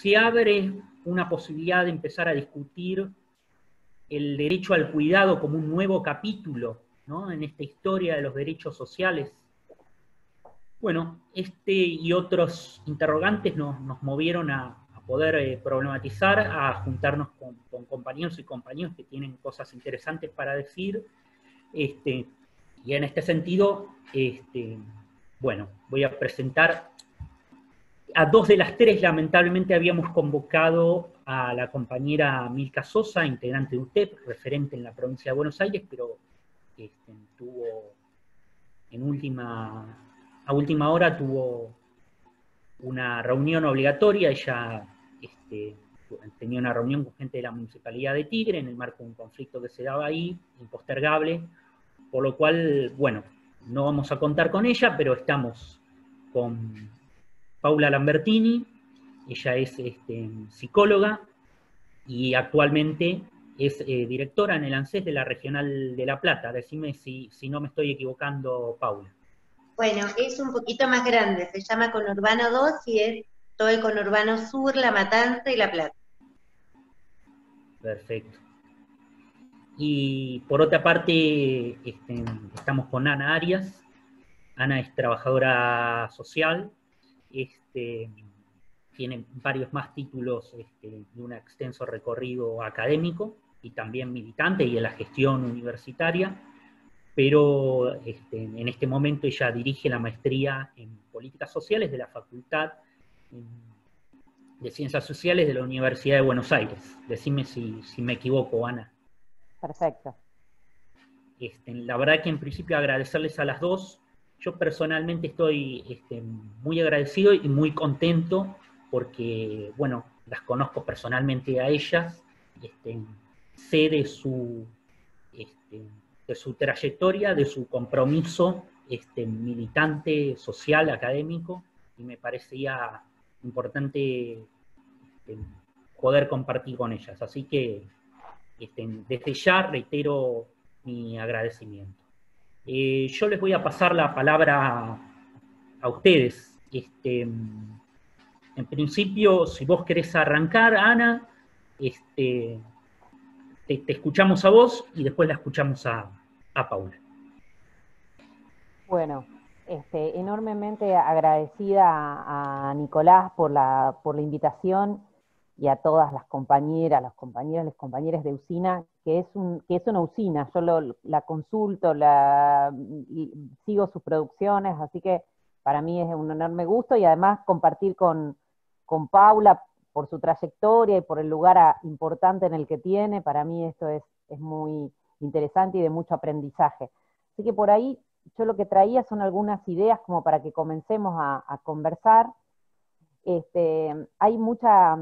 se abre una posibilidad de empezar a discutir el derecho al cuidado como un nuevo capítulo, ¿no?, en esta historia de los derechos sociales. Bueno, este y otros interrogantes nos movieron a poder problematizar, a juntarnos con compañeros y compañeras que tienen cosas interesantes para decir, y en este sentido, bueno, voy a presentar a dos de las tres. Lamentablemente habíamos convocado a la compañera Milka Sosa, integrante de UTEP, referente en la provincia de Buenos Aires, pero tuvo a última hora tuvo una reunión obligatoria. Ella tenía una reunión con gente de la Municipalidad de Tigre en el marco de un conflicto que se daba ahí, impostergable, por lo cual, bueno, no vamos a contar con ella, pero estamos con Paula Lambertini. Ella es psicóloga y actualmente es directora en el ANSES de la Regional de La Plata. Decime si no me estoy equivocando, Paula. Bueno, es un poquito más grande, se llama Conurbano 2 y es todo el Conurbano Sur, La Matanza y La Plata. Perfecto. Y por otra parte, estamos con Ana Arias. Ana es trabajadora social, tiene varios más títulos de un extenso recorrido académico y también militante y en la gestión universitaria, pero en este momento ella dirige la maestría en Políticas Sociales de la Facultad de Ciencias Sociales de la Universidad de Buenos Aires. Decime si me equivoco, Ana. Perfecto. La verdad que en principio agradecerles a las dos. Yo personalmente estoy muy agradecido y muy contento porque, bueno, las conozco personalmente a ellas, sé de su trayectoria, de su compromiso militante, social, académico, y me parecía importante poder compartir con ellas. Así que desde ya reitero mi agradecimiento. Yo les voy a pasar la palabra a ustedes. En principio, si vos querés arrancar, Ana, te escuchamos a vos y después la escuchamos a Paula. Bueno, enormemente agradecida a Nicolás por la invitación y a todas las compañeras, los compañeros, las compañeras de usina, que es una usina. Yo la consulto, sigo sus producciones, así que para mí es un enorme gusto, y además compartir con Paula por su trayectoria y por el lugar importante en el que tiene. Para mí esto es muy interesante y de mucho aprendizaje. Así que por ahí yo lo que traía son algunas ideas como para que comencemos a conversar. Hay mucha...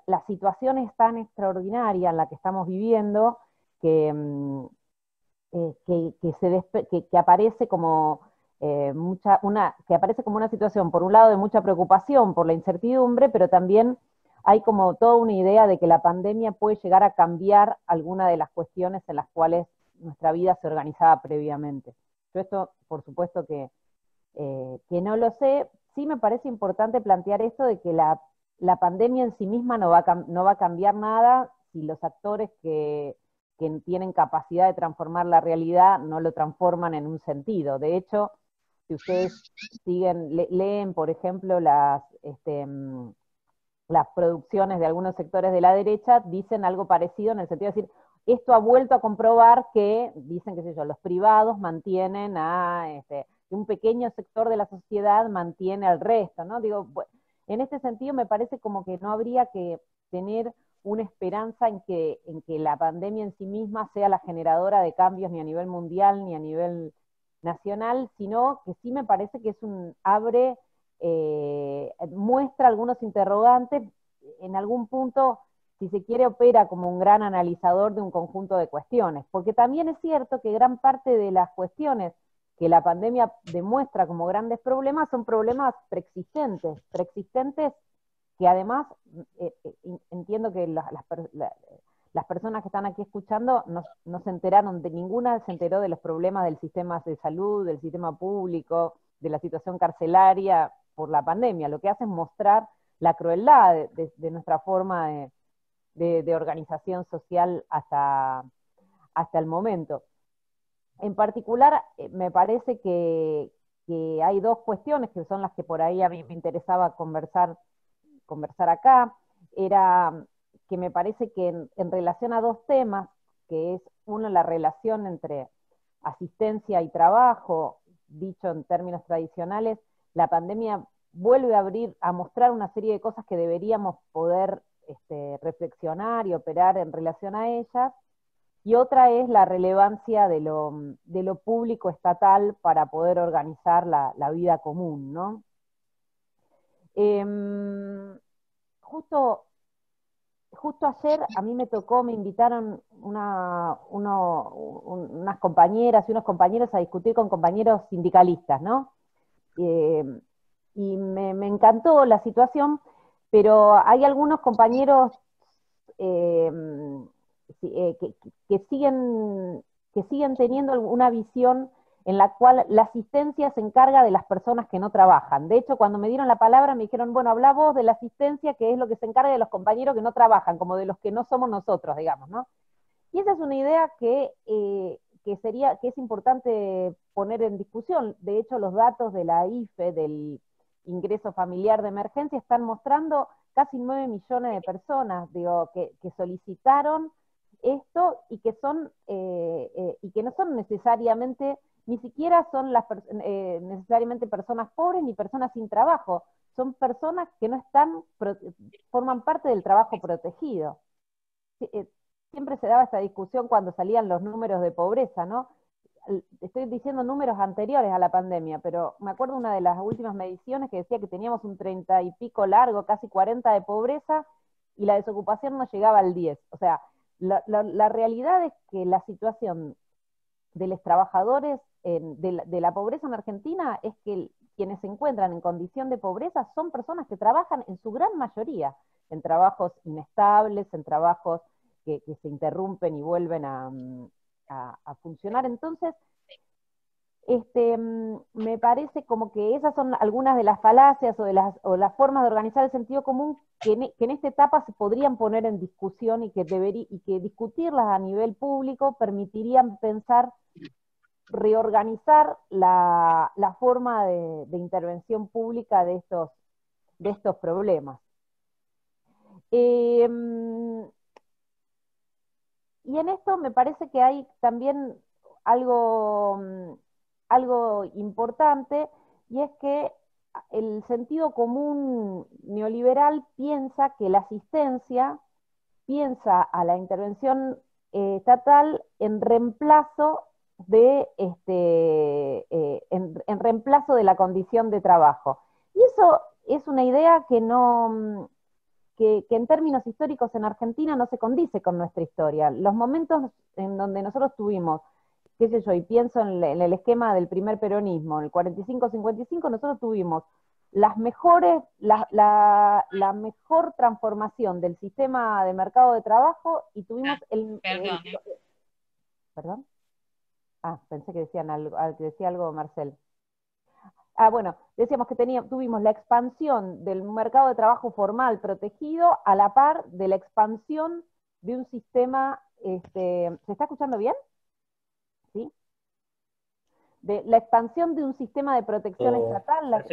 La situación es tan extraordinaria en la que estamos viviendo que aparece como que aparece como una situación, por un lado, de mucha preocupación por la incertidumbre, pero también hay como toda una idea de que la pandemia puede llegar a cambiar alguna de las cuestiones en las cuales nuestra vida se organizaba previamente. Yo esto, por supuesto que no lo sé. Sí me parece importante plantear esto de que la pandemia en sí misma no va a cambiar nada si los actores que tienen capacidad de transformar la realidad no lo transforman en un sentido. De hecho, si ustedes leen, por ejemplo, las producciones de algunos sectores de la derecha, dicen algo parecido en el sentido de decir, esto ha vuelto a comprobar que, dicen, qué sé yo, los privados mantienen un pequeño sector de la sociedad mantiene al resto, ¿no? Digo, bueno, en este sentido me parece como que no habría que tener una esperanza en que la pandemia en sí misma sea la generadora de cambios ni a nivel mundial ni a nivel nacional, sino que sí me parece que muestra algunos interrogantes, en algún punto, si se quiere, opera como un gran analizador de un conjunto de cuestiones, porque también es cierto que gran parte de las cuestiones que la pandemia demuestra como grandes problemas son problemas preexistentes que además entiendo que las personas que están aquí escuchando no se enteraron de ninguna, se enteró de los problemas del sistema de salud, del sistema público, de la situación carcelaria por la pandemia. Lo que hace es mostrar la crueldad de nuestra forma de organización social hasta el momento. En particular, me parece que hay dos cuestiones que son las que por ahí a mí me interesaba conversar acá. Era que me parece que en relación a dos temas, que es uno, la relación entre asistencia y trabajo, dicho en términos tradicionales, la pandemia vuelve a mostrar una serie de cosas que deberíamos poder reflexionar y operar en relación a ellas, y otra es la relevancia de lo público estatal para poder organizar la vida común, ¿no? Justo ayer a mí me tocó, me invitaron unas compañeras y unos compañeros a discutir con compañeros sindicalistas, ¿no? Y me encantó la situación, pero hay algunos compañeros que siguen teniendo una visión en la cual la asistencia se encarga de las personas que no trabajan. De hecho, cuando me dieron la palabra me dijeron, bueno, habla vos de la asistencia, que es lo que se encarga de los compañeros que no trabajan, como de los que no somos nosotros, digamos, ¿no? Y esa es una idea que es importante poner en discusión. De hecho, los datos de la IFE, del ingreso familiar de emergencia, están mostrando casi 9 millones de personas, digo, que solicitaron esto y que no son necesariamente, ni siquiera son necesariamente personas pobres ni personas sin trabajo, son personas que no forman parte del trabajo protegido. Siempre se daba esta discusión cuando salían los números de pobreza, ¿no? Estoy diciendo números anteriores a la pandemia, pero me acuerdo una de las últimas mediciones que decía que teníamos un 30 y pico largo, casi 40 de pobreza, y la desocupación no llegaba al 10. O sea, la realidad es que la situación de los trabajadores de la pobreza en Argentina es que quienes se encuentran en condición de pobreza son personas que trabajan en su gran mayoría en trabajos inestables, en trabajos que se interrumpen y vuelven a funcionar. Entonces, me parece como que esas son algunas de las falacias o las formas de organizar el sentido común que en esta etapa se podrían poner en discusión y que discutirlas a nivel público permitirían pensar, reorganizar la forma de intervención pública de estos problemas. Y en esto me parece que hay también algo importante, y es que el sentido común neoliberal piensa que la asistencia, piensa a la intervención estatal en reemplazo en reemplazo de la condición de trabajo. Y eso es una idea que en términos históricos en Argentina no se condice con nuestra historia. Los momentos en donde nosotros tuvimos, qué sé yo, y pienso en el esquema del primer peronismo, en el 45-55, nosotros tuvimos la mejor transformación del sistema de mercado de trabajo y tuvimos ¿Perdón? Pensé que decía algo Marcel. Bueno, decíamos que tuvimos la expansión del mercado de trabajo formal protegido a la par de la expansión de un sistema, ¿se está escuchando bien? ¿Sí? De la expansión de un sistema de protección estatal,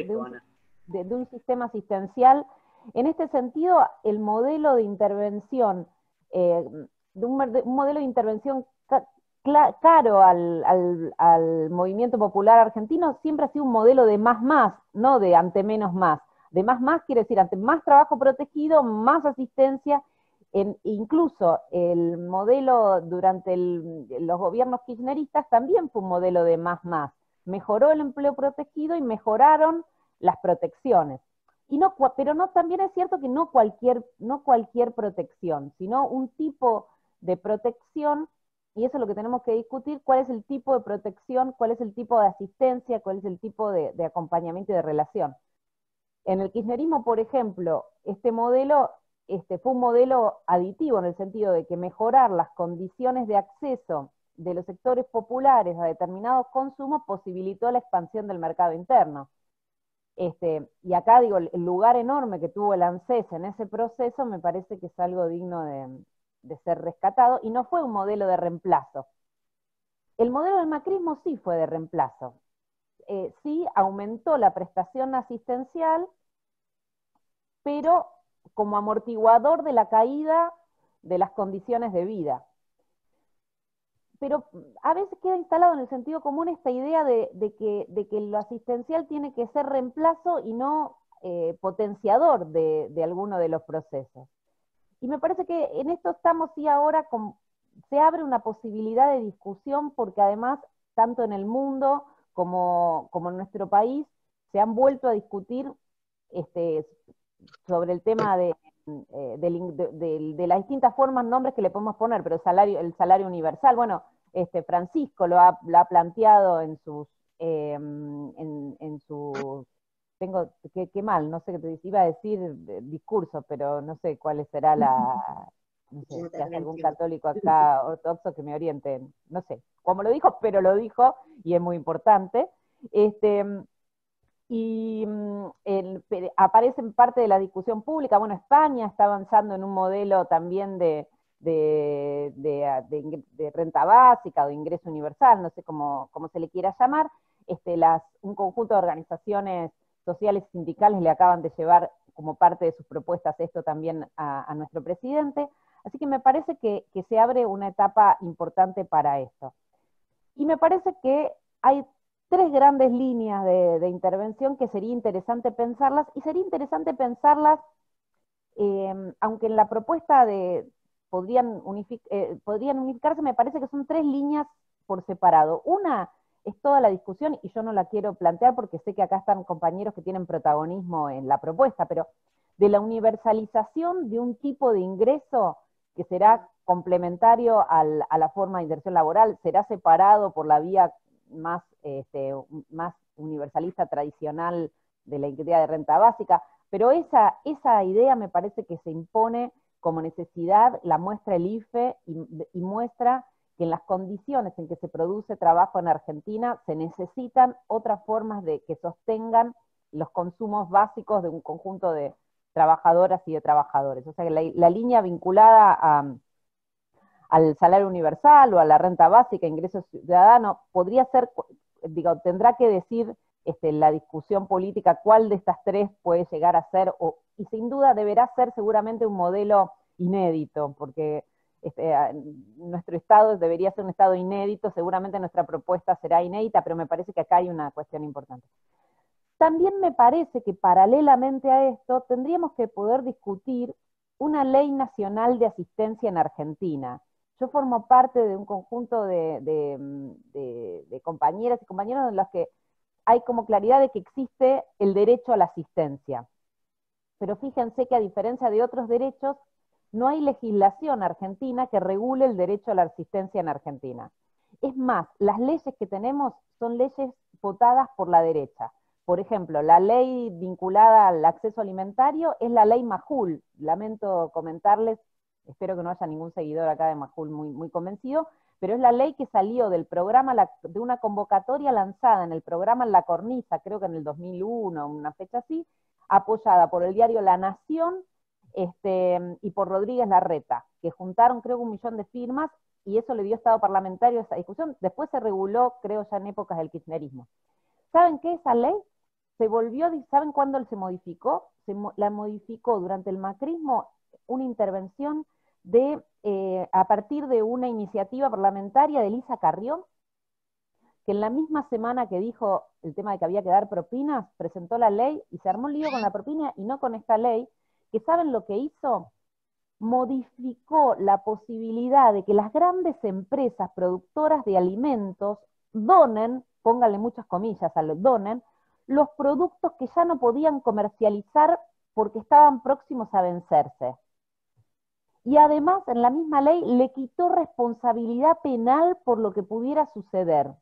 de un sistema asistencial. En este sentido, el modelo de intervención, un modelo de intervención caro al movimiento popular argentino, siempre ha sido un modelo de más, no de ante menos más. De más quiere decir ante más trabajo protegido, más asistencia. Incluso el modelo durante los gobiernos kirchneristas también fue un modelo de más. Mejoró el empleo protegido y mejoraron las protecciones. Pero también es cierto que no cualquier protección, sino un tipo de protección. Y eso es lo que tenemos que discutir, cuál es el tipo de protección, cuál es el tipo de asistencia, cuál es el tipo de acompañamiento y de relación. En el kirchnerismo, por ejemplo, este modelo fue un modelo aditivo en el sentido de que mejorar las condiciones de acceso de los sectores populares a determinados consumos posibilitó la expansión del mercado interno. Y acá digo, el lugar enorme que tuvo el ANSES en ese proceso me parece que es algo digno de ser rescatado, y no fue un modelo de reemplazo. El modelo del macrismo sí fue de reemplazo. Sí aumentó la prestación asistencial, pero como amortiguador de la caída de las condiciones de vida. Pero a veces queda instalado en el sentido común esta idea de que lo asistencial tiene que ser reemplazo y no potenciador de alguno de los procesos. Y me parece que en esto estamos sí ahora, se abre una posibilidad de discusión, porque además, tanto en el mundo como en nuestro país, se han vuelto a discutir sobre el tema de las distintas formas, nombres que le podemos poner, pero el salario universal. Bueno, Francisco lo ha planteado en sus tengo, qué mal, no sé qué te iba a decir discurso, pero no sé cuál será no sé, si hay algún católico acá ortodoxo que me oriente, no sé cómo lo dijo, pero lo dijo, y es muy importante. Aparece en parte de la discusión pública. Bueno, España está avanzando en un modelo también de renta básica o de ingreso universal, no sé cómo se le quiera llamar. Un conjunto de organizaciones sociales y sindicales le acaban de llevar como parte de sus propuestas esto también a nuestro presidente. Así que me parece que se abre una etapa importante para esto. Y me parece que hay tres grandes líneas de intervención que sería interesante pensarlas, y sería interesante pensarlas, aunque en la propuesta podrían unificarse, me parece que son tres líneas por separado. Una es toda la discusión, y yo no la quiero plantear porque sé que acá están compañeros que tienen protagonismo en la propuesta, pero de la universalización de un tipo de ingreso que será complementario a la forma de inserción laboral, será separado por la vía más universalista tradicional de la idea de renta básica, pero esa idea me parece que se impone como necesidad, la muestra el IFE, y muestra que en las condiciones en que se produce trabajo en Argentina se necesitan otras formas de que sostengan los consumos básicos de un conjunto de trabajadoras y de trabajadores. O sea que la línea vinculada al salario universal o a la renta básica, ingreso ciudadano, podría ser, tendrá que decir la discusión política cuál de estas tres puede llegar a ser, y sin duda deberá ser seguramente un modelo inédito, porque nuestro Estado debería ser un Estado inédito, seguramente nuestra propuesta será inédita, pero me parece que acá hay una cuestión importante. También me parece que paralelamente a esto tendríamos que poder discutir una ley nacional de asistencia en Argentina. Yo formo parte de un conjunto de compañeras y compañeros en los que hay como claridad de que existe el derecho a la asistencia. Pero fíjense que a diferencia de otros derechos, no hay legislación argentina que regule el derecho a la asistencia en Argentina. Es más, las leyes que tenemos son leyes votadas por la derecha. Por ejemplo, la ley vinculada al acceso alimentario es la ley Majul. Lamento comentarles, espero que no haya ningún seguidor acá de Majul muy convencido, pero es la ley que salió del programa, de una convocatoria lanzada en el programa La Cornisa, creo que en el 2001, una fecha así, apoyada por el diario La Nación y por Rodríguez Larreta, que juntaron creo 1 millón de firmas, y eso le dio estado parlamentario a esa discusión. Después se reguló, creo, ya en épocas del kirchnerismo. ¿Saben qué? Esa ley se volvió, ¿saben cuándo se modificó? La modificó durante el macrismo, una intervención a partir de una iniciativa parlamentaria de Elisa Carrió, que en la misma semana que dijo el tema de que había que dar propinas, presentó la ley y se armó un lío con la propina y no con esta ley, que ¿saben lo que hizo? Modificó la posibilidad de que las grandes empresas productoras de alimentos donen, pónganle muchas comillas a los donen, los productos que ya no podían comercializar porque estaban próximos a vencerse. Y además, en la misma ley, le quitó responsabilidad penal por lo que pudiera suceder.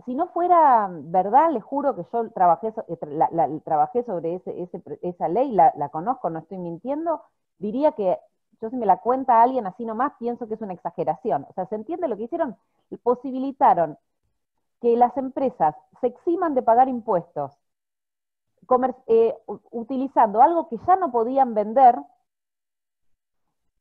Si no fuera verdad, les juro que yo trabajé sobre esa ley, la conozco, no estoy mintiendo, diría que yo, si me la cuenta alguien así nomás, pienso que es una exageración. O sea, ¿se entiende lo que hicieron? Posibilitaron que las empresas se eximan de pagar impuestos, utilizando algo que ya no podían vender,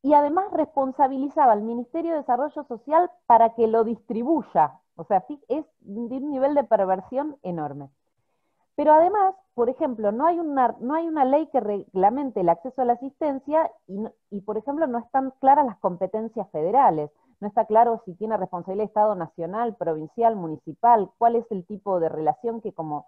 y además responsabilizaba al Ministerio de Desarrollo Social para que lo distribuya. O sea, es de un nivel de perversión enorme. Pero además, por ejemplo, no hay una ley que reglamente el acceso a la asistencia y, por ejemplo, no están claras las competencias federales. No está claro si tiene responsabilidad de Estado nacional, provincial, municipal, cuál es el tipo de relación que como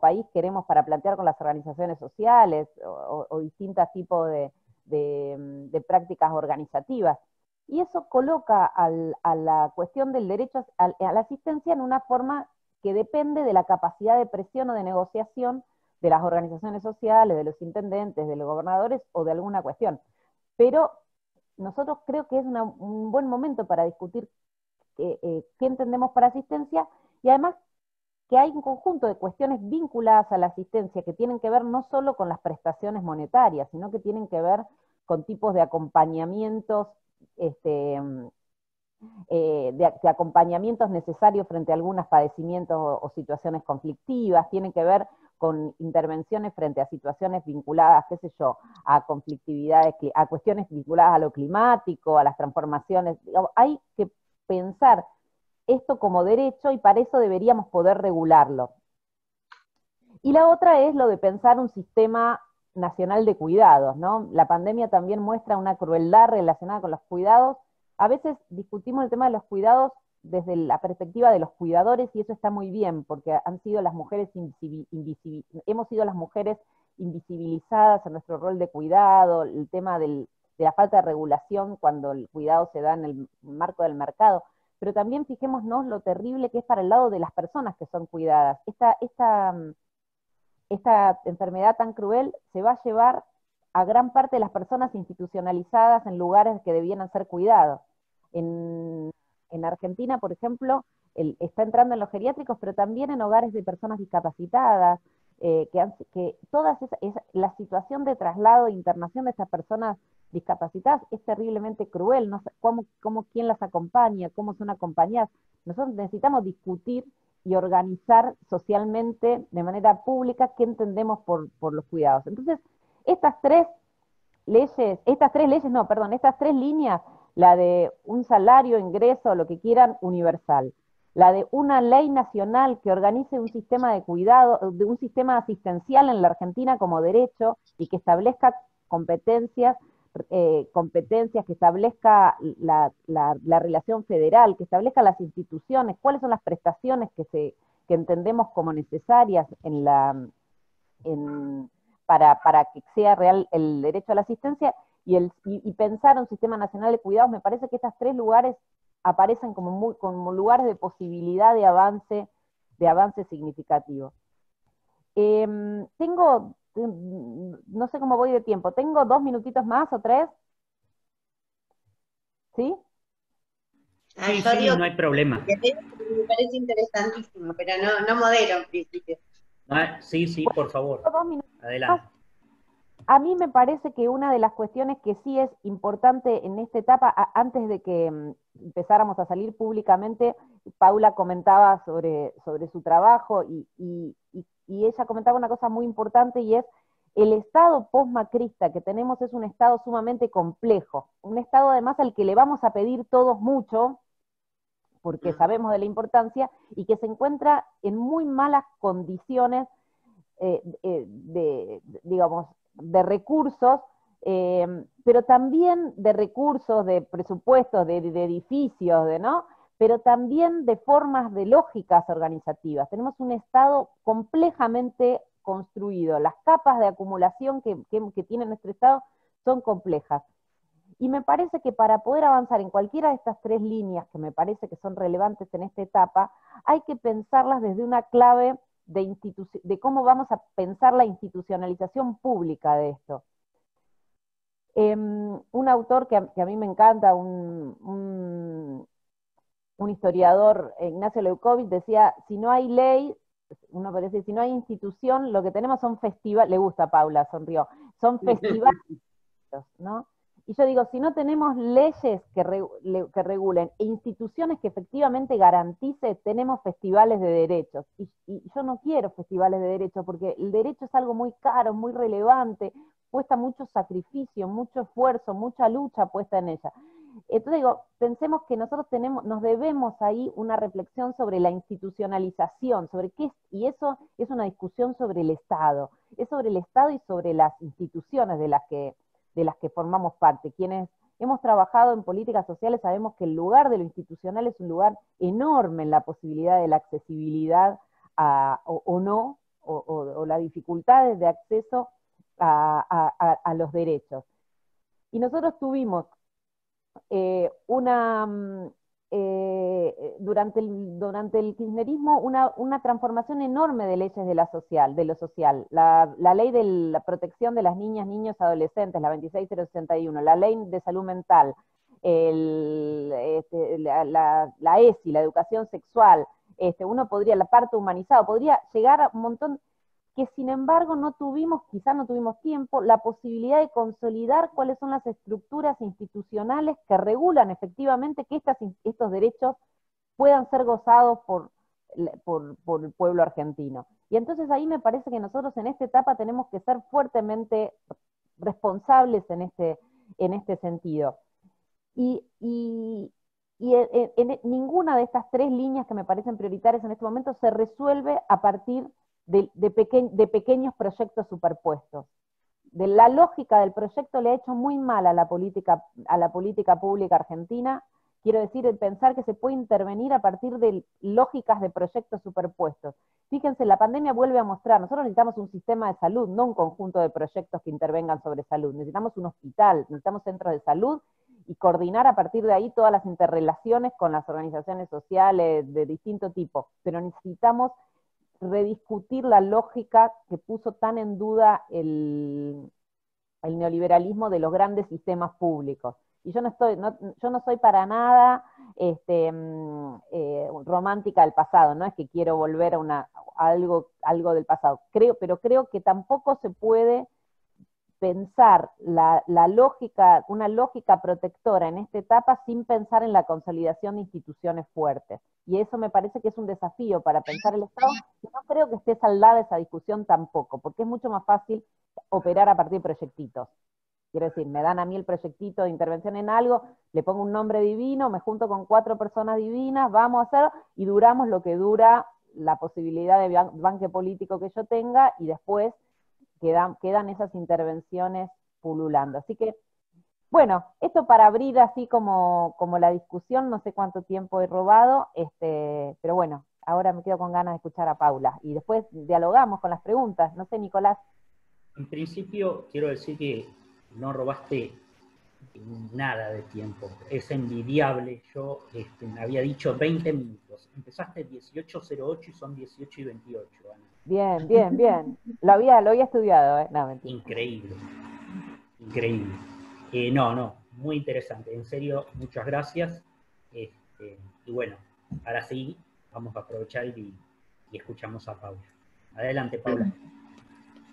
país queremos para plantear con las organizaciones sociales o distintos tipos de prácticas organizativas. Y eso coloca a la cuestión del derecho a la asistencia en una forma que depende de la capacidad de presión o de negociación de las organizaciones sociales, de los intendentes, de los gobernadores o de alguna cuestión. Pero nosotros creo que es un buen momento para discutir qué entendemos para asistencia, y además que hay un conjunto de cuestiones vinculadas a la asistencia que tienen que ver no solo con las prestaciones monetarias, sino que tienen que ver con tipos de acompañamientos, de acompañamientos necesarios frente a algunos padecimientos o situaciones conflictivas, tienen que ver con intervenciones frente a situaciones vinculadas, qué sé yo, a conflictividades, a cuestiones vinculadas a lo climático, a las transformaciones. Hay que pensar esto como derecho y para eso deberíamos poder regularlo. Y la otra es lo de pensar un sistema nacional de cuidados, ¿no? La pandemia también muestra una crueldad relacionada con los cuidados. A veces discutimos el tema de los cuidados desde la perspectiva de los cuidadores, y eso está muy bien, porque han sido las mujeres hemos sido las mujeres invisibilizadas en nuestro rol de cuidado, el tema de la falta de regulación cuando el cuidado se da en el marco del mercado. Pero también fijémonos lo terrible que es para el lado de las personas que son cuidadas. Esta enfermedad tan cruel se va a llevar a gran parte de las personas institucionalizadas en lugares que debieran ser cuidados. En Argentina, por ejemplo, está entrando en los geriátricos, pero también en hogares de personas discapacitadas, que la situación de traslado e internación de estas personas discapacitadas es terriblemente cruel. No sé quién las acompaña, cómo son acompañadas. Nosotros necesitamos discutir y organizar socialmente, de manera pública, qué entendemos por los cuidados. Entonces, estas tres líneas, la de un salario, ingreso, lo que quieran, universal, la de una ley nacional que organice un sistema de cuidado, de un sistema asistencial en la Argentina como derecho y que establezca competencias, que establezca la relación federal, que establezca las instituciones, cuáles son las prestaciones que entendemos como necesarias para que sea real el derecho a la asistencia, y pensar un sistema nacional de cuidados. Me parece que estos tres lugares aparecen como lugares de posibilidad de avance significativo. No sé cómo voy de tiempo, ¿tengo 2 minutitos más o 3? ¿Sí? Sí, no hay problema. Me parece interesantísimo, pero no modero en principio. Sí, por favor. 2 minutos Adelante. más. A mí me parece que una de las cuestiones que sí es importante en esta etapa, antes de que empezáramos a salir públicamente, Paula comentaba sobre su trabajo y ella comentaba una cosa muy importante, y es el estado post-macrista que tenemos es un estado sumamente complejo, un estado además al que le vamos a pedir todos mucho, porque sabemos de la importancia, y que se encuentra en muy malas condiciones digamos, de recursos, pero también de recursos, de presupuestos, de edificios, ¿no? Pero también de formas, de lógicas organizativas. Tenemos un Estado complejamente construido. Las capas de acumulación que tiene nuestro Estado son complejas. Y me parece que para poder avanzar en cualquiera de estas tres líneas, que me parece que son relevantes en esta etapa, hay que pensarlas desde una clave de cómo vamos a pensar la institucionalización pública de esto. Un autor que a mí me encanta, un historiador, Ignacio Leucovitch, decía, si no hay ley, uno puede decir, si no hay institución, lo que tenemos son festivales, le gusta a Paula, sonrió, son festivales, ¿no? Y yo digo, si no tenemos leyes que regulen e instituciones que efectivamente garanticen, tenemos festivales de derechos. Y yo no quiero festivales de derechos, porque el derecho es algo muy caro, muy relevante, cuesta mucho sacrificio, mucho esfuerzo, mucha lucha puesta en ella. Entonces digo, pensemos que nosotros nos debemos ahí una reflexión sobre la institucionalización, sobre qué es, y eso es una discusión sobre el Estado, es sobre el Estado y sobre las instituciones de las que formamos parte. Quienes hemos trabajado en políticas sociales sabemos que el lugar de lo institucional es un lugar enorme en la posibilidad de la accesibilidad o no, o las dificultades de acceso a los derechos. Y nosotros tuvimos durante el kirchnerismo una transformación enorme de leyes de lo social. La ley de la protección de las niñas, niños, adolescentes, la 26061, la ley de salud mental, la ESI, la educación sexual, uno podría, la parte humanizada, podría llegar a un montón que sin embargo quizás no tuvimos tiempo, la posibilidad de consolidar cuáles son las estructuras institucionales que regulan efectivamente que estos derechos puedan ser gozados por el pueblo argentino. Y entonces ahí me parece que nosotros en esta etapa tenemos que ser fuertemente responsables en este sentido. Y en ninguna de estas tres líneas que me parecen prioritarias en este momento se resuelve a partir de pequeños proyectos superpuestos. La lógica del proyecto le ha hecho muy mal a la política pública argentina. Quiero decir, el pensar que se puede intervenir a partir de lógicas de proyectos superpuestos. Fíjense, la pandemia vuelve a mostrar, nosotros necesitamos un sistema de salud, no un conjunto de proyectos que intervengan sobre salud. Necesitamos un hospital, necesitamos centros de salud y coordinar a partir de ahí todas las interrelaciones con las organizaciones sociales de distinto tipo. Pero necesitamos rediscutir la lógica que puso tan en duda el neoliberalismo de los grandes sistemas públicos. Y yo no soy para nada romántica del pasado, no es que quiero volver a algo del pasado, pero creo que tampoco se puede pensar una lógica protectora en esta etapa sin pensar en la consolidación de instituciones fuertes. Y eso me parece que es un desafío para pensar el Estado, y no creo que esté saldada esa discusión tampoco, porque es mucho más fácil operar a partir de proyectitos. Quiero decir, me dan a mí el proyectito de intervención en algo, le pongo un nombre divino, me junto con 4 personas divinas, vamos a hacer, y duramos lo que dura la posibilidad de banque político que yo tenga, y después quedan esas intervenciones pululando. Así que, bueno, esto para abrir así como la discusión, no sé cuánto tiempo he robado, pero bueno, ahora me quedo con ganas de escuchar a Paula, y después dialogamos con las preguntas. No sé, Nicolás. En principio, quiero decir que no robaste nada de tiempo, es envidiable. Yo había dicho 20 minutos, empezaste 18:08 y son 18:28, Ana. Bien, bien, bien. Lo había estudiado, ¿eh? No, mentira. Increíble, increíble. No, muy interesante, en serio, muchas gracias. Y bueno, ahora sí, vamos a aprovechar y escuchamos a Paula. Adelante, Paula.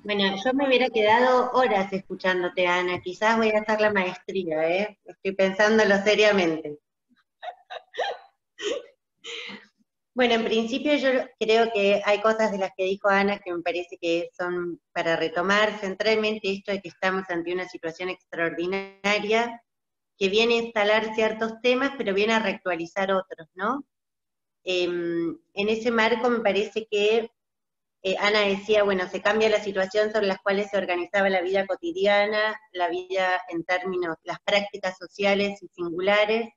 Bueno, yo me hubiera quedado horas escuchándote, Ana. Quizás voy a hacer la maestría, ¿eh? Estoy pensándolo seriamente. Bueno, en principio yo creo que hay cosas de las que dijo Ana que me parece que son para retomar, centralmente esto de que estamos ante una situación extraordinaria que viene a instalar ciertos temas, pero viene a reactualizar otros, ¿no? En ese marco me parece que Ana decía, bueno, se cambia la situación sobre las cuales se organizaba la vida cotidiana, la vida en términos, las prácticas sociales y singulares,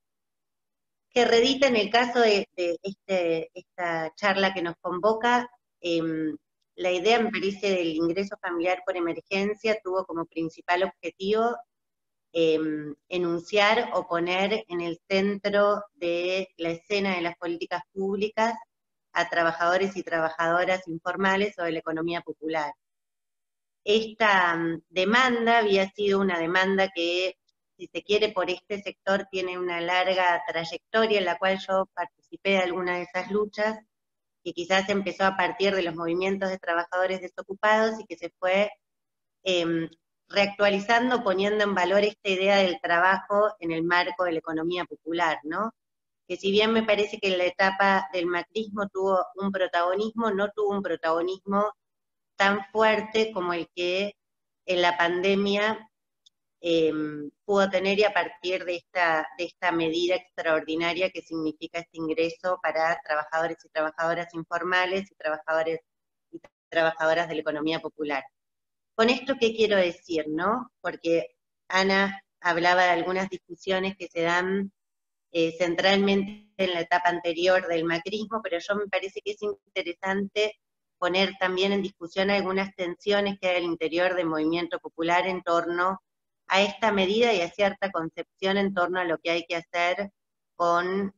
que redita en el caso de esta charla que nos convoca, la idea, me parece, del ingreso familiar por emergencia tuvo como principal objetivo enunciar o poner en el centro de la escena de las políticas públicas a trabajadores y trabajadoras informales o de la economía popular. Esta demanda había sido una demanda que, si se quiere, por este sector tiene una larga trayectoria en la cual yo participé de alguna de esas luchas, que quizás empezó a partir de los movimientos de trabajadores desocupados y que se fue reactualizando, poniendo en valor esta idea del trabajo en el marco de la economía popular, ¿no? Que si bien me parece que en la etapa del macrismo tuvo un protagonismo, no tuvo un protagonismo tan fuerte como el que en la pandemia pudo tener, y a partir de esta medida extraordinaria que significa este ingreso para trabajadores y trabajadoras informales y trabajadores y trabajadoras de la economía popular. Con esto, ¿qué quiero decir, no? Porque Ana hablaba de algunas discusiones que se dan centralmente en la etapa anterior del macrismo, pero yo me parece que es interesante poner también en discusión algunas tensiones que hay al interior del movimiento popular en torno a esta medida y a cierta concepción en torno a lo que hay que hacer con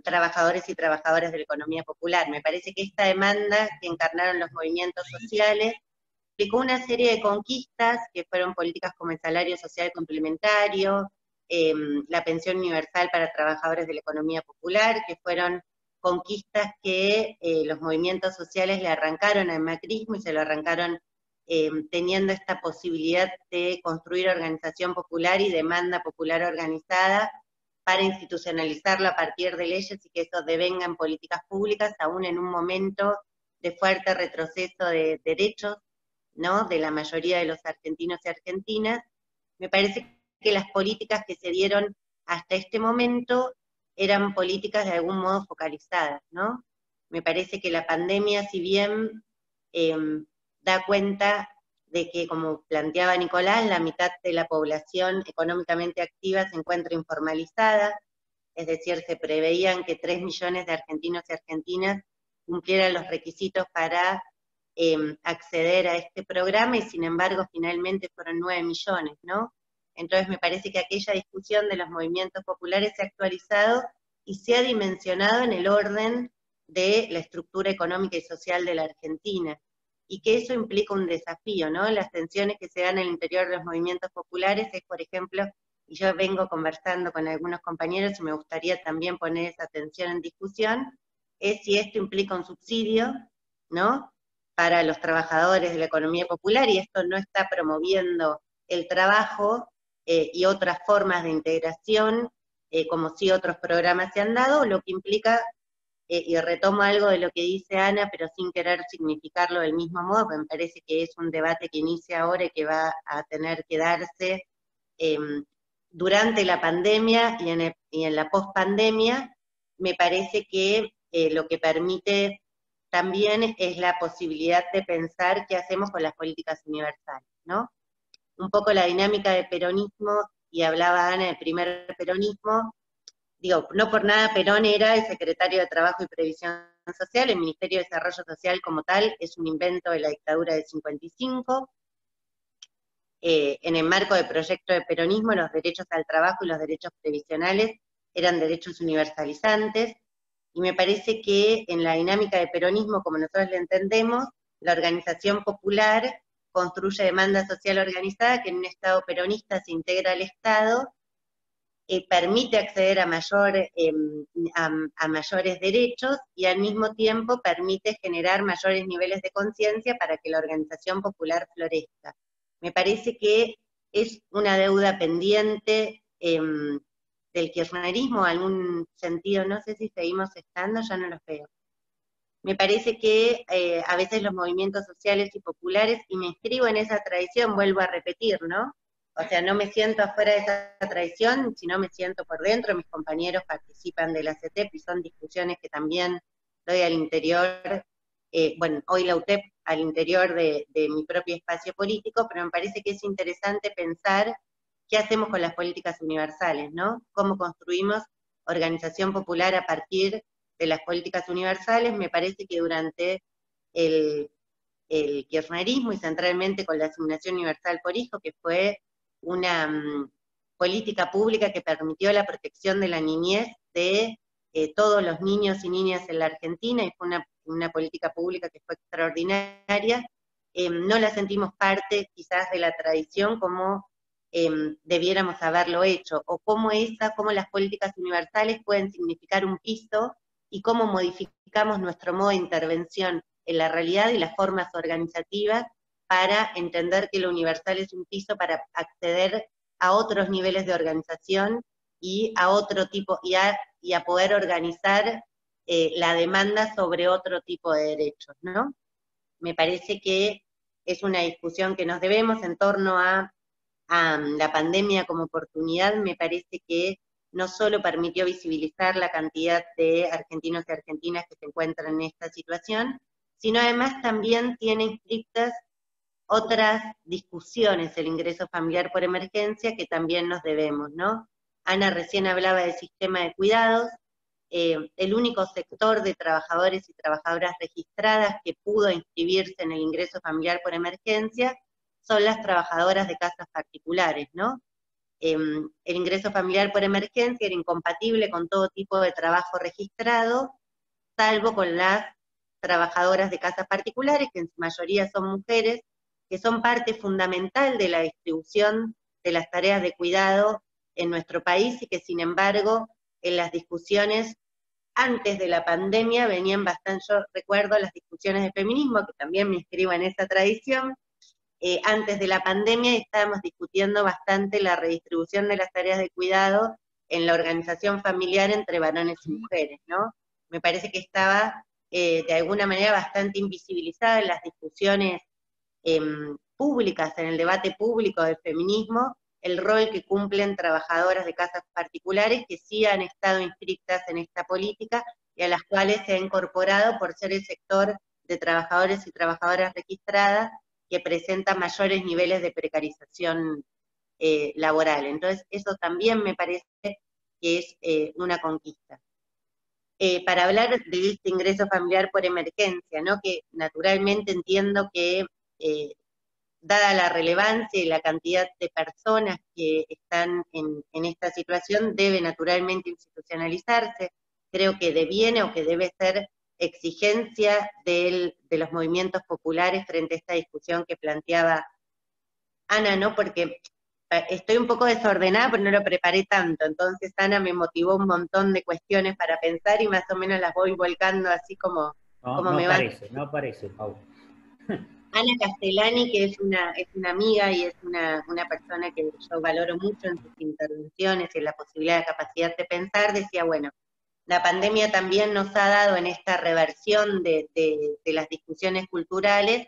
trabajadores y trabajadoras de la economía popular. Me parece que esta demanda que encarnaron los movimientos sociales implicó una serie de conquistas que fueron políticas como el salario social complementario, la pensión universal para trabajadores de la economía popular, que fueron conquistas que los movimientos sociales le arrancaron al macrismo y se lo arrancaron teniendo esta posibilidad de construir organización popular y demanda popular organizada para institucionalizarlo a partir de leyes y que eso devenga en políticas públicas, aún en un momento de fuerte retroceso de derechos, ¿no?, de la mayoría de los argentinos y argentinas. Me parece que las políticas que se dieron hasta este momento eran políticas de algún modo focalizadas, ¿no? Me parece que la pandemia, si bien da cuenta de que, como planteaba Nicolás, la mitad de la población económicamente activa se encuentra informalizada, es decir, se preveían que 3 millones de argentinos y argentinas cumplieran los requisitos para acceder a este programa, y sin embargo finalmente fueron 9 millones, ¿no? Entonces me parece que aquella discusión de los movimientos populares se ha actualizado y se ha dimensionado en el orden de la estructura económica y social de la Argentina, y que eso implica un desafío, ¿no? Las tensiones que se dan en el interior de los movimientos populares es, por ejemplo, y yo vengo conversando con algunos compañeros y me gustaría también poner esa tensión en discusión, es si esto implica un subsidio, ¿no?, para los trabajadores de la economía popular, y esto no está promoviendo el trabajo y otras formas de integración, como si otros programas se han dado, lo que implica, y retomo algo de lo que dice Ana, pero sin querer significarlo del mismo modo, porque me parece que es un debate que inicia ahora y que va a tener que darse durante la pandemia y en la pospandemia. Me parece que lo que permite también es la posibilidad de pensar qué hacemos con las políticas universales, ¿no? Un poco la dinámica de peronismo, y hablaba Ana del primer peronismo, digo, no por nada Perón era el secretario de Trabajo y Previsión Social, el Ministerio de Desarrollo Social como tal es un invento de la dictadura del 55, en el marco del proyecto de peronismo los derechos al trabajo y los derechos previsionales eran derechos universalizantes, y me parece que en la dinámica de peronismo, como nosotros la entendemos, la organización popular construye demanda social organizada que en un Estado peronista se integra al Estado, permite acceder a mayores derechos y al mismo tiempo permite generar mayores niveles de conciencia para que la organización popular florezca. Me parece que es una deuda pendiente del kirchnerismo, en algún sentido, no sé si seguimos estando, ya no los veo. Me parece que a veces los movimientos sociales y populares, y me inscribo en esa tradición, vuelvo a repetir, ¿no? O sea, no me siento afuera de esa tradición, sino me siento por dentro, mis compañeros participan de la CETEP y son discusiones que también doy al interior, bueno, hoy la UTEP al interior de mi propio espacio político, pero me parece que es interesante pensar qué hacemos con las políticas universales, ¿no? Cómo construimos organización popular a partir de las políticas universales. Me parece que durante el kirchnerismo, y centralmente con la asignación universal por hijo, que fue una política pública que permitió la protección de la niñez de todos los niños y niñas en la Argentina, y fue una política pública que fue extraordinaria, no la sentimos parte quizás de la tradición como debiéramos haberlo hecho, o cómo las políticas universales pueden significar un piso, y cómo modificamos nuestro modo de intervención en la realidad y las formas organizativas para entender que lo universal es un piso para acceder a otros niveles de organización y a otro tipo, y a poder organizar la demanda sobre otro tipo de derechos, ¿no? Me parece que es una discusión que nos debemos en torno a la pandemia como oportunidad. Me parece que no solo permitió visibilizar la cantidad de argentinos y argentinas que se encuentran en esta situación, sino además también tiene inscritas otras discusiones, el ingreso familiar por emergencia, que también nos debemos, ¿no? Ana recién hablaba del sistema de cuidados, el único sector de trabajadores y trabajadoras registradas que pudo inscribirse en el ingreso familiar por emergencia son las trabajadoras de casas particulares, ¿no? El ingreso familiar por emergencia era incompatible con todo tipo de trabajo registrado, salvo con las trabajadoras de casas particulares, que en su mayoría son mujeres, que son parte fundamental de la distribución de las tareas de cuidado en nuestro país y que sin embargo en las discusiones antes de la pandemia venían bastante. Yo recuerdo las discusiones de feminismo, que también me inscribo en esa tradición. Antes de la pandemia estábamos discutiendo bastante la redistribución de las tareas de cuidado en la organización familiar entre varones y mujeres, ¿no? Me parece que estaba de alguna manera bastante invisibilizada en las discusiones públicas, en el debate público del feminismo, el rol que cumplen trabajadoras de casas particulares que sí han estado inscritas en esta política y a las cuales se ha incorporado por ser el sector de trabajadores y trabajadoras registradas que presenta mayores niveles de precarización laboral. Entonces, eso también me parece que es una conquista. Para hablar de este ingreso familiar por emergencia, ¿no? Que naturalmente entiendo que, dada la relevancia y la cantidad de personas que están en esta situación, debe naturalmente institucionalizarse. Creo que deviene o que debe ser exigencia de los movimientos populares frente a esta discusión que planteaba Ana, ¿no? Porque estoy un poco desordenada, pero no lo preparé tanto, entonces Ana me motivó un montón de cuestiones para pensar y más o menos las voy volcando así como me van. No parece, Pau. Ana Castellani, que es una amiga y es una persona que yo valoro mucho en sus intervenciones y en la posibilidad de capacidad de pensar, decía, bueno, la pandemia también nos ha dado en esta reversión de las discusiones culturales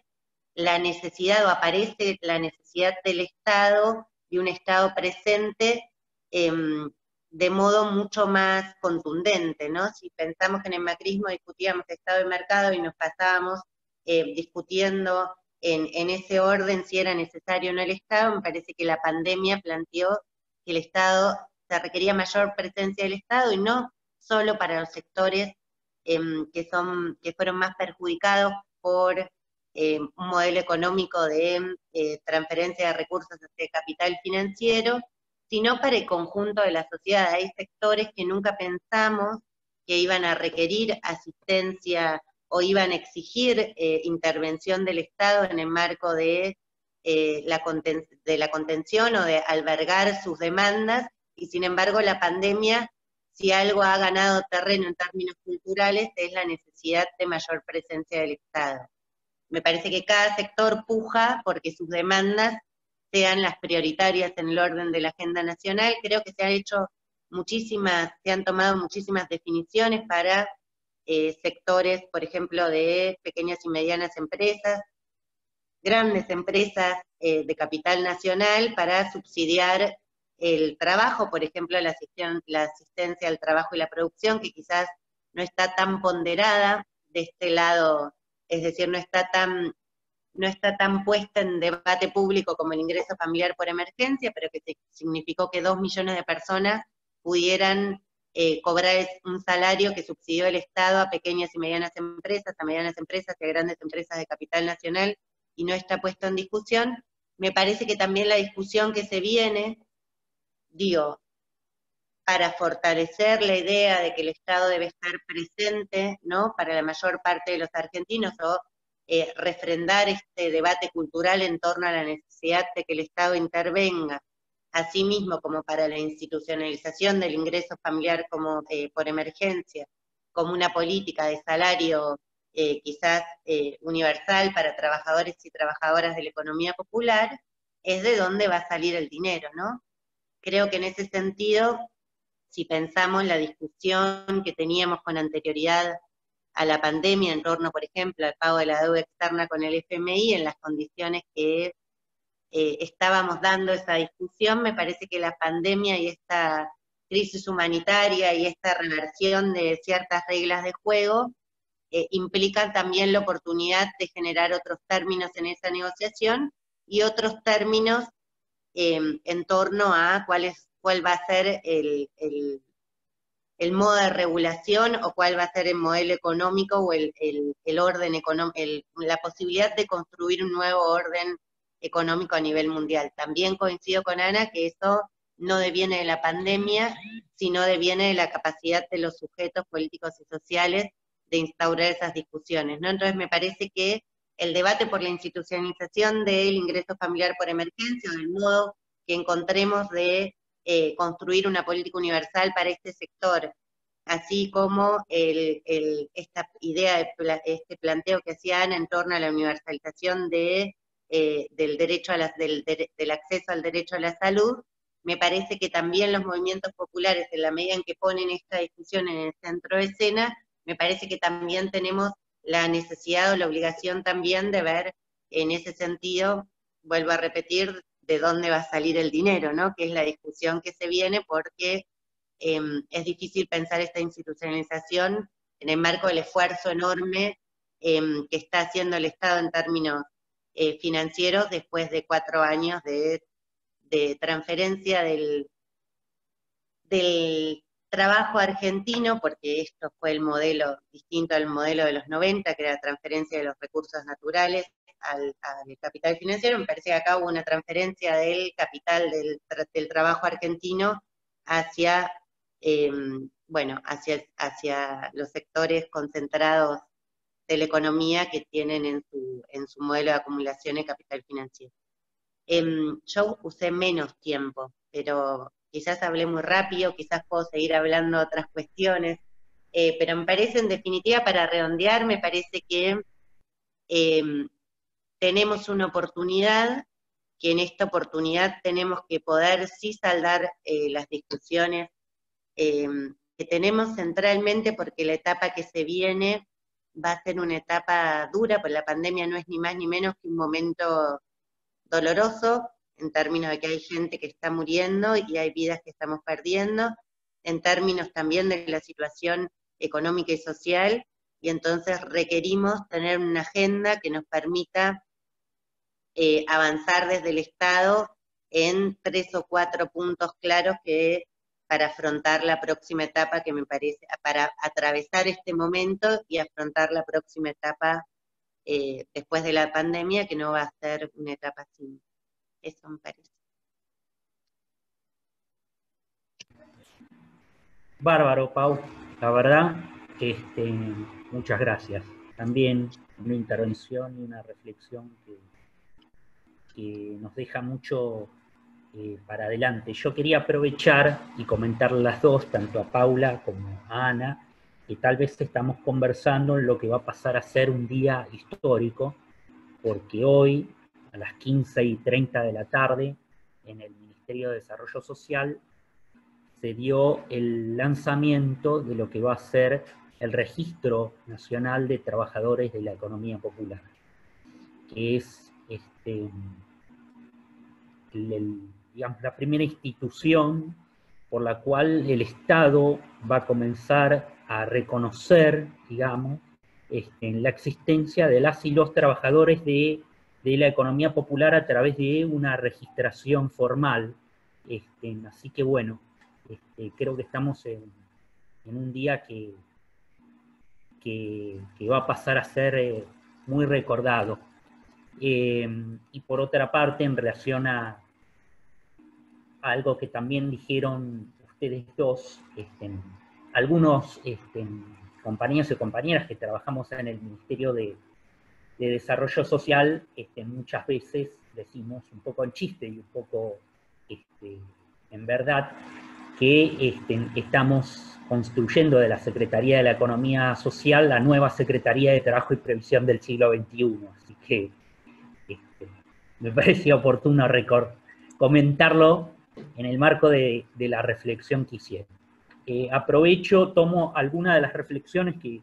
la necesidad, o aparece la necesidad del Estado, de un Estado presente, de modo mucho más contundente, ¿no? Si pensamos que en el macrismo discutíamos Estado y mercado y nos pasábamos discutiendo en ese orden si era necesario o no el Estado, me parece que la pandemia planteó que el Estado, se requería mayor presencia del Estado y no solo para los sectores que fueron más perjudicados por un modelo económico de transferencia de recursos hacia capital financiero, sino para el conjunto de la sociedad. Hay sectores que nunca pensamos que iban a requerir asistencia o iban a exigir intervención del Estado en el marco de la contención o de albergar sus demandas, y sin embargo la pandemia, si algo ha ganado terreno en términos culturales, es la necesidad de mayor presencia del Estado. Me parece que cada sector puja porque sus demandas sean las prioritarias en el orden de la agenda nacional. Creo que se han tomado muchísimas definiciones para sectores, por ejemplo, de pequeñas y medianas empresas, grandes empresas de capital nacional, para subsidiar el trabajo, por ejemplo, la asistencia al trabajo y la producción, que quizás no está tan ponderada de este lado, es decir, no está tan puesta en debate público como el ingreso familiar por emergencia, pero que significó que 2 millones de personas pudieran cobrar un salario que subsidió el Estado a pequeñas y medianas empresas, a medianas empresas y a grandes empresas de capital nacional, y no está puesto en discusión. Me parece que también la discusión que se viene, para fortalecer la idea de que el Estado debe estar presente, ¿no?, para la mayor parte de los argentinos, o refrendar este debate cultural en torno a la necesidad de que el Estado intervenga, asimismo como para la institucionalización del ingreso familiar como por emergencia, como una política de salario quizás universal para trabajadores y trabajadoras de la economía popular, es de dónde va a salir el dinero, ¿no? Creo que en ese sentido, si pensamos la discusión que teníamos con anterioridad a la pandemia en torno, por ejemplo, al pago de la deuda externa con el FMI, en las condiciones que estábamos dando esa discusión, me parece que la pandemia y esta crisis humanitaria y esta reversión de ciertas reglas de juego implican también la oportunidad de generar otros términos en esa negociación y otros términos en torno a cuál va a ser el modo de regulación o cuál va a ser el modelo económico o el orden económico, la posibilidad de construir un nuevo orden económico a nivel mundial. También coincido con Ana que eso no deviene de la pandemia, sino deviene de la capacidad de los sujetos políticos y sociales de instaurar esas discusiones, ¿no? Entonces me parece que el debate por la institucionalización del ingreso familiar por emergencia, o del modo que encontremos de construir una política universal para este sector, así como esta idea, este planteo que hacía Ana en torno a la universalización del acceso al derecho a la salud, me parece que también los movimientos populares, en la medida en que ponen esta discusión en el centro de escena, me parece que también tenemos la necesidad o la obligación también de ver en ese sentido, vuelvo a repetir, de dónde va a salir el dinero, ¿no? Que es la discusión que se viene, porque es difícil pensar esta institucionalización en el marco del esfuerzo enorme que está haciendo el Estado en términos financieros después de 4 años de transferencia del trabajo argentino, porque esto fue el modelo distinto al modelo de los 90, que era la transferencia de los recursos naturales al capital financiero. Me parece que acá hubo una transferencia del capital del trabajo argentino hacia, hacia los sectores concentrados de la economía que tienen en su modelo de acumulación de capital financiero. Yo usé menos tiempo, pero quizás hablé muy rápido, quizás puedo seguir hablando de otras cuestiones, pero me parece, en definitiva, para redondear, me parece que tenemos una oportunidad, que en esta oportunidad tenemos que poder sí saldar las discusiones que tenemos centralmente, porque la etapa que se viene va a ser una etapa dura, porque la pandemia no es ni más ni menos que un momento doloroso, en términos de que hay gente que está muriendo y hay vidas que estamos perdiendo, en términos también de la situación económica y social, y entonces requerimos tener una agenda que nos permita avanzar desde el Estado en 3 o 4 puntos claros que para afrontar la próxima etapa, que me parece, para atravesar este momento y afrontar la próxima etapa después de la pandemia, que no va a ser una etapa simple. Eso me parece. Bárbaro, Pau. La verdad, muchas gracias. También una intervención y una reflexión que nos deja mucho para adelante. Yo quería aprovechar y comentar las dos, tanto a Paula como a Ana, que tal vez estamos conversando en lo que va a pasar a ser un día histórico, porque hoy, a las 15:30 de la tarde, en el Ministerio de Desarrollo Social, se dio el lanzamiento de lo que va a ser el Registro Nacional de Trabajadores de la Economía Popular, que es digamos, la primera institución por la cual el Estado va a comenzar a reconocer, digamos, la existencia de las y los trabajadores de la economía popular a través de una registración formal. Así que bueno, creo que estamos en un día que va a pasar a ser muy recordado. Y por otra parte, en relación a algo que también dijeron ustedes dos, algunos compañeros y compañeras que trabajamos en el Ministerio de Desarrollo Social, muchas veces decimos un poco en chiste y un poco en verdad que estamos construyendo de la Secretaría de la Economía Social la nueva Secretaría de Trabajo y Previsión del siglo XXI. Así que me parecía oportuno comentarlo en el marco de la reflexión que hicieron. Aprovecho, tomo algunas de las reflexiones que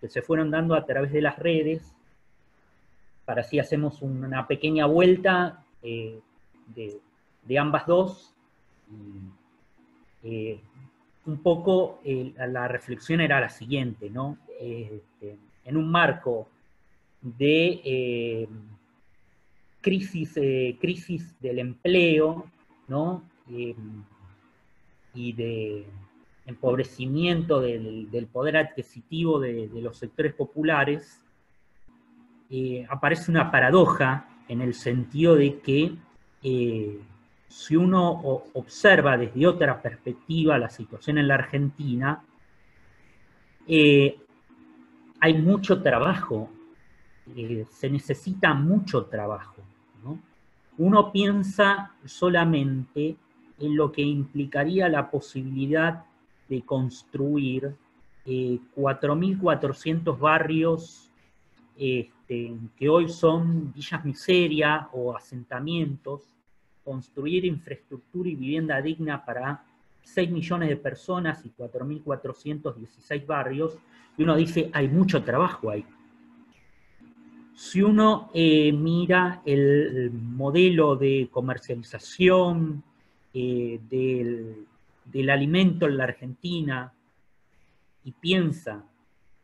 se fueron dando a través de las redes, para así hacemos una pequeña vuelta de ambas dos. Un poco la reflexión era la siguiente, ¿no? En un marco de crisis del empleo, ¿no? Y de empobrecimiento del poder adquisitivo de los sectores populares, aparece una paradoja en el sentido de que si uno observa desde otra perspectiva la situación en la Argentina, hay mucho trabajo, se necesita mucho trabajo, ¿no? Uno piensa solamente en lo que implicaría la posibilidad de construir 4.400 barrios que hoy son villas miseria o asentamientos, construir infraestructura y vivienda digna para 6 millones de personas y 4.416 barrios, y uno dice, hay mucho trabajo ahí. Si uno mira el modelo de comercialización del alimento en la Argentina y piensa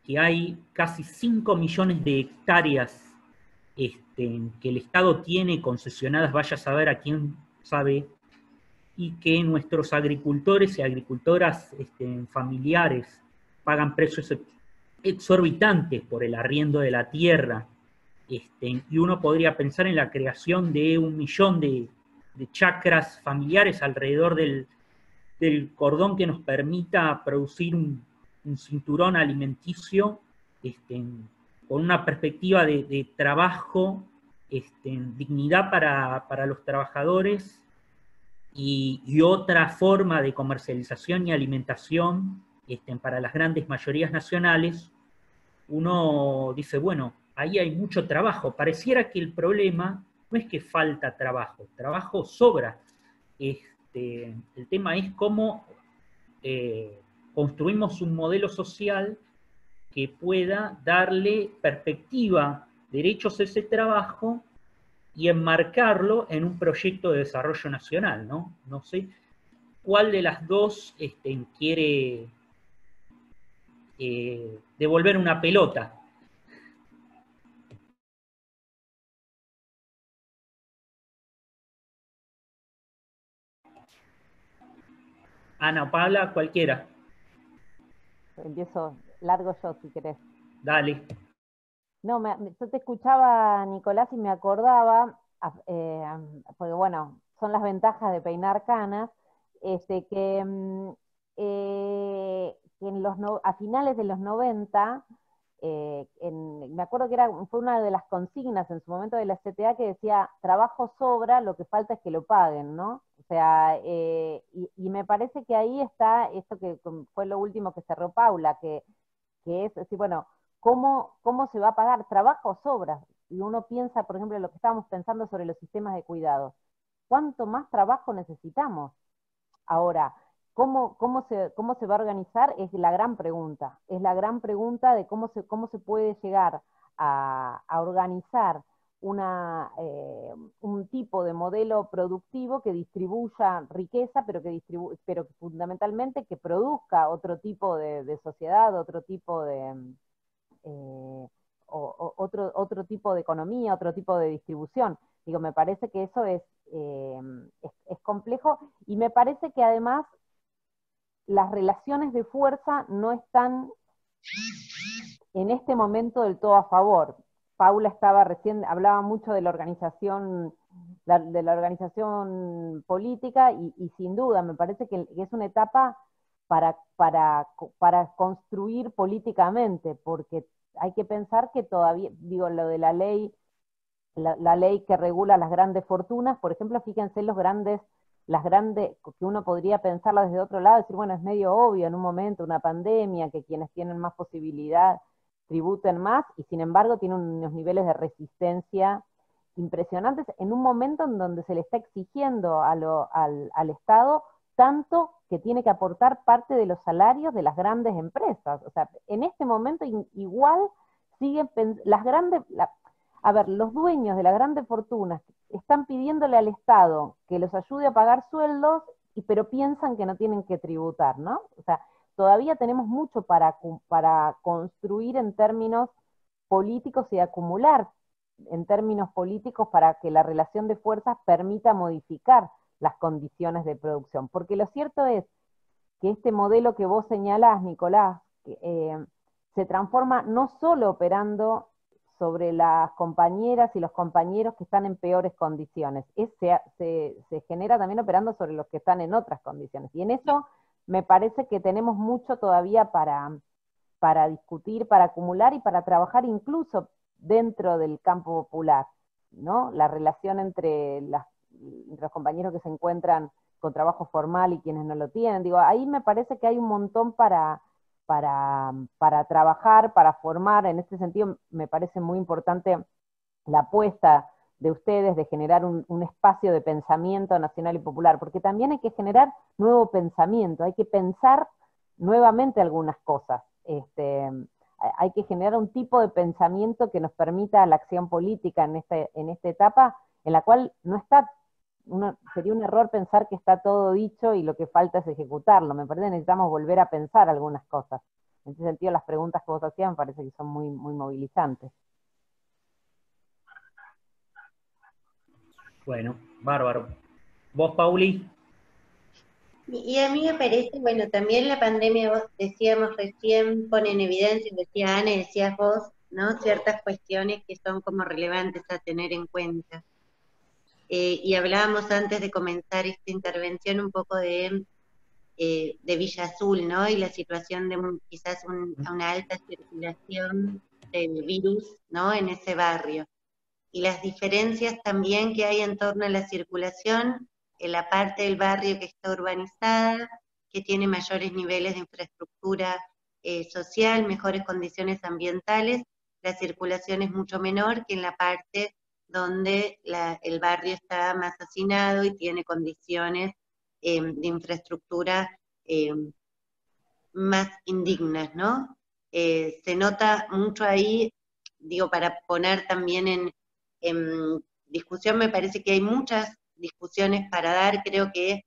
que hay casi 5 millones de hectáreas que el Estado tiene concesionadas, vaya a saber a quién sabe, y que nuestros agricultores y agricultoras familiares pagan precios exorbitantes por el arriendo de la tierra, y uno podría pensar en la creación de 1 millón de chacras familiares alrededor del cordón que nos permita producir un cinturón alimenticio con una perspectiva de trabajo, dignidad para los trabajadores y otra forma de comercialización y alimentación para las grandes mayorías nacionales. Uno dice, bueno, ahí hay mucho trabajo. Pareciera que el problema no es que falta trabajo, trabajo sobra. El tema es cómo construimos un modelo social que pueda darle perspectiva, derechos a ese trabajo y enmarcarlo en un proyecto de desarrollo nacional, ¿no? No sé cuál de las dos quiere devolver una pelota. Ana o Paula, cualquiera. Empiezo, largo yo si querés. Dale. No, yo te escuchaba, Nicolás, y me acordaba, porque bueno, son las ventajas de peinar canas, que a finales de los 90, me acuerdo que fue una de las consignas en su momento de la CTA que decía, trabajo sobra, lo que falta es que lo paguen, ¿no? O sea, y me parece que ahí está esto que fue lo último que cerró Paula, que es decir, bueno, ¿cómo se va a pagar? Trabajo sobra. Y uno piensa, por ejemplo, en lo que estábamos pensando sobre los sistemas de cuidado. ¿Cuánto más trabajo necesitamos? Ahora, ¿cómo se va a organizar? Es la gran pregunta. Es la gran pregunta de cómo se puede llegar a organizar un tipo de modelo productivo que distribuya riqueza, pero que fundamentalmente que produzca otro tipo de sociedad, otro tipo otro tipo de economía, otro tipo de distribución. Digo, me parece que eso es complejo, y me parece que además las relaciones de fuerza no están en este momento del todo a favor. Paula hablaba mucho de la organización política, y sin duda me parece que es una etapa para construir políticamente, porque hay que pensar que todavía, digo, lo de la ley que regula las grandes fortunas, por ejemplo, fíjense las las grandes, que uno podría pensarla desde otro lado, decir, bueno, es medio obvio en un momento, una pandemia, que quienes tienen más posibilidad tributen más, y sin embargo tienen unos niveles de resistencia impresionantes en un momento en donde se le está exigiendo al Estado tanto que tiene que aportar parte de los salarios de las grandes empresas. O sea, en este momento igual siguen las grandes, a ver, los dueños de las grandes fortunas están pidiéndole al Estado que los ayude a pagar sueldos, pero piensan que no tienen que tributar, ¿no? O sea, todavía tenemos mucho para construir en términos políticos y acumular en términos políticos para que la relación de fuerzas permita modificar las condiciones de producción. Porque lo cierto es que este modelo que vos señalás, Nicolás, se transforma no solo operando sobre las compañeras y los compañeros que están en peores condiciones, se genera también operando sobre los que están en otras condiciones. Y en eso me parece que tenemos mucho todavía para discutir, para acumular y para trabajar incluso dentro del campo popular, ¿no? La relación entre los compañeros que se encuentran con trabajo formal y quienes no lo tienen. Digo, ahí me parece que hay un montón para trabajar, para formar. En este sentido me parece muy importante la apuesta de ustedes de generar un espacio de pensamiento nacional y popular, porque también hay que generar nuevo pensamiento, hay que pensar nuevamente algunas cosas. Hay que generar un tipo de pensamiento que nos permita la acción política en esta etapa, en la cual no está, sería un error pensar que está todo dicho y lo que falta es ejecutarlo. Me parece que necesitamos volver a pensar algunas cosas. En ese sentido, las preguntas que vos hacías me parece que son muy, muy movilizantes. Bueno, bárbaro. ¿Vos, Pauli? Y a mí me parece, bueno, también la pandemia, vos decíamos recién, pone en evidencia, decía Ana y decías vos, ¿no? Ciertas cuestiones que son como relevantes a tener en cuenta. Y hablábamos antes de comenzar esta intervención un poco de Villa Azul, ¿no? Y la situación de quizás una alta circulación del virus, ¿no? En ese barrio. Y las diferencias también que hay en torno a la circulación en la parte del barrio que está urbanizada, que tiene mayores niveles de infraestructura social, mejores condiciones ambientales, la circulación es mucho menor que en la parte donde el barrio está más hacinado y tiene condiciones de infraestructura más indignas, ¿no? Se nota mucho ahí, digo, para poner también en discusión, me parece que hay muchas discusiones para dar. Creo que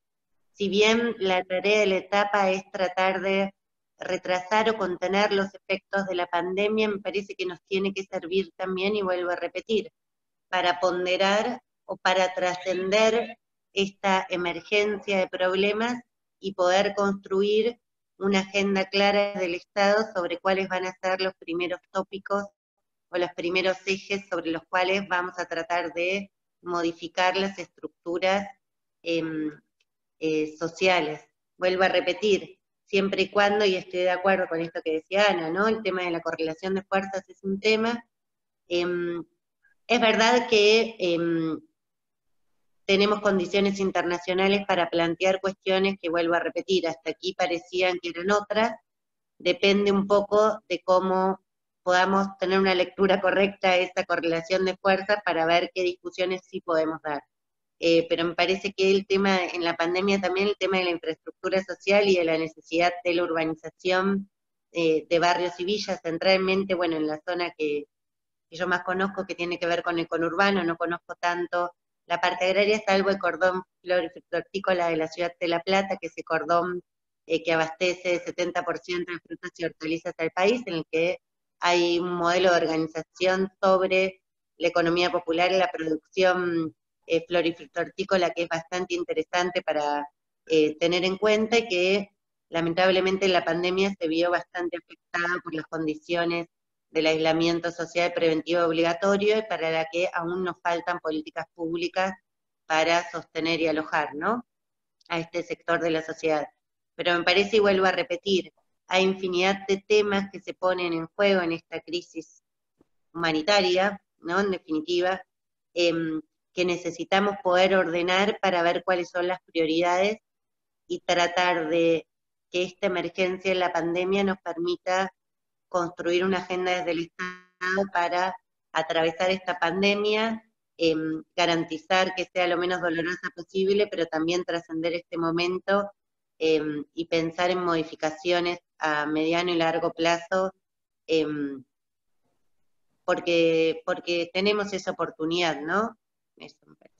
si bien la tarea de la etapa es tratar de retrasar o contener los efectos de la pandemia, me parece que nos tiene que servir también, y vuelvo a repetir, para ponderar o para trascender esta emergencia de problemas y poder construir una agenda clara del Estado sobre cuáles van a ser los primeros tópicos o los primeros ejes sobre los cuales vamos a tratar de modificar las estructuras sociales. Vuelvo a repetir, siempre y cuando, y estoy de acuerdo con esto que decía Ana, ¿no? El tema de la correlación de fuerzas es un tema. Es verdad que tenemos condiciones internacionales para plantear cuestiones que, vuelvo a repetir, hasta aquí parecían que eran otras. Depende un poco de cómo podamos tener una lectura correcta de esa correlación de fuerzas para ver qué discusiones sí podemos dar. Pero me parece que el tema, en la pandemia también, el tema de la infraestructura social y de la necesidad de la urbanización de barrios y villas, centralmente, bueno, en la zona que yo más conozco, que tiene que ver con el conurbano, no conozco tanto la parte agraria, salvo el cordón floricícola de la ciudad de La Plata, que es el cordón que abastece el 70% de frutas y hortalizas al país, en el que hay un modelo de organización sobre la economía popular y la producción florifrutícola que es bastante interesante para tener en cuenta, y que lamentablemente en la pandemia se vio bastante afectada por las condiciones del aislamiento social preventivo obligatorio, y para la que aún nos faltan políticas públicas para sostener y alojar, ¿no?, a este sector de la sociedad. Pero me parece, y vuelvo a repetir, hay infinidad de temas que se ponen en juego en esta crisis humanitaria, ¿no?, en definitiva, que necesitamos poder ordenar para ver cuáles son las prioridades y tratar de que esta emergencia en la pandemia nos permita construir una agenda desde el Estado para atravesar esta pandemia, garantizar que sea lo menos dolorosa posible, pero también trascender este momento y pensar en modificaciones a mediano y largo plazo, porque tenemos esa oportunidad, ¿no? Eso me parece.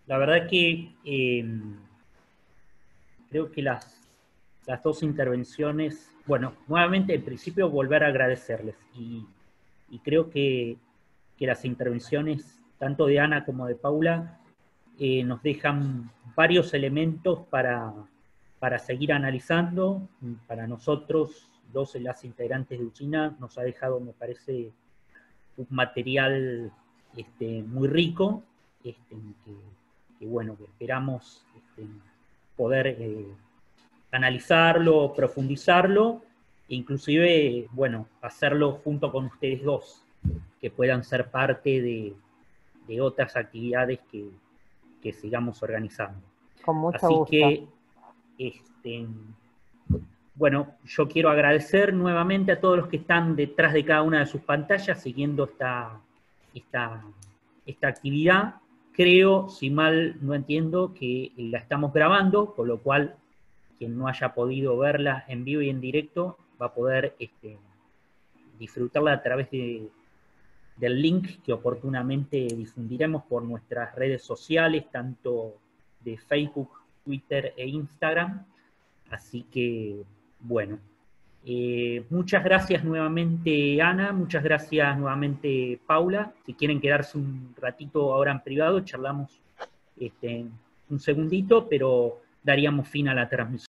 La verdad que creo que las dos intervenciones, bueno, nuevamente en principio volver a agradecerles y creo que las intervenciones tanto de Ana como de Paula nos dejan varios elementos para seguir analizando. Para nosotros, las integrantes de Uchina, nos ha dejado, me parece, un material muy rico, que bueno, que esperamos poder analizarlo, profundizarlo, e inclusive, bueno, hacerlo junto con ustedes dos, que puedan ser parte de otras actividades que sigamos organizando. Con mucho Así gusto. que, bueno, yo quiero agradecer nuevamente a todos los que están detrás de cada una de sus pantallas siguiendo esta actividad. Creo, si mal no entiendo, que la estamos grabando, con lo cual quien no haya podido verla en vivo y en directo va a poder disfrutarla a través del link que oportunamente difundiremos por nuestras redes sociales, tanto de Facebook, Twitter e Instagram. Así que, bueno, muchas gracias nuevamente, Ana, muchas gracias nuevamente, Paula. Si quieren quedarse un ratito ahora en privado, charlamos un segundito, pero daríamos fin a la transmisión.